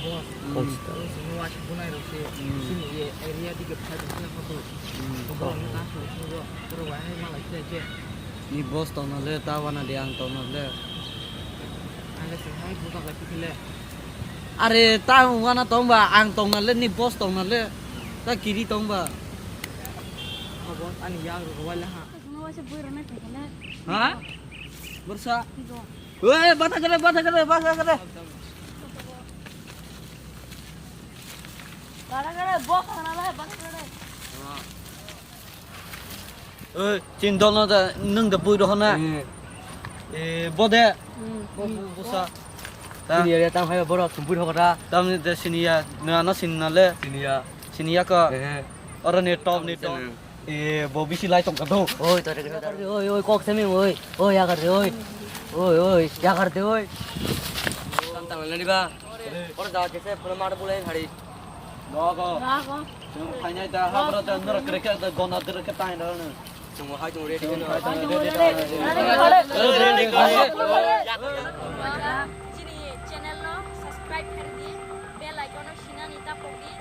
bos. Semua sempurna itu sini ya area tiga besar itu apa tuh? Kalau kita suruh suruh wahai malah aja. Ni bos tong na le tawa na diang tong na le. Anda sehai buka lagi kile. Are tahu wana tong ba ang tong na le ni bos tong na le. Ta kiri tong ba. Oh bos, ani yang wala ha. Semua sebut ramai kena. Ha? Bersa. Weh, bata kere. Gara-gara bos kana lah, bos kana. Chin don na da nung da bui do na. Bode. Busa. Ta Ini dia tang hai boro sumpur hokara. tam ni da sinia na na sin na le. Sinia ka. Ora ne top. Bobby silai tong ka do. Oi, tore kena. Oi, kok semi oi. Oi, ya karte oi. Oi, ya karte oi. Tantang lani ba. Or da jese pramar bulai khadi. Go. Rago. Khai nhai da ha bra da nor kre ka da gona dir ka tai na na. Semua hai tu ready kena. Jadi channel lo subscribe कर दी bell icon और शिना नीता पोगी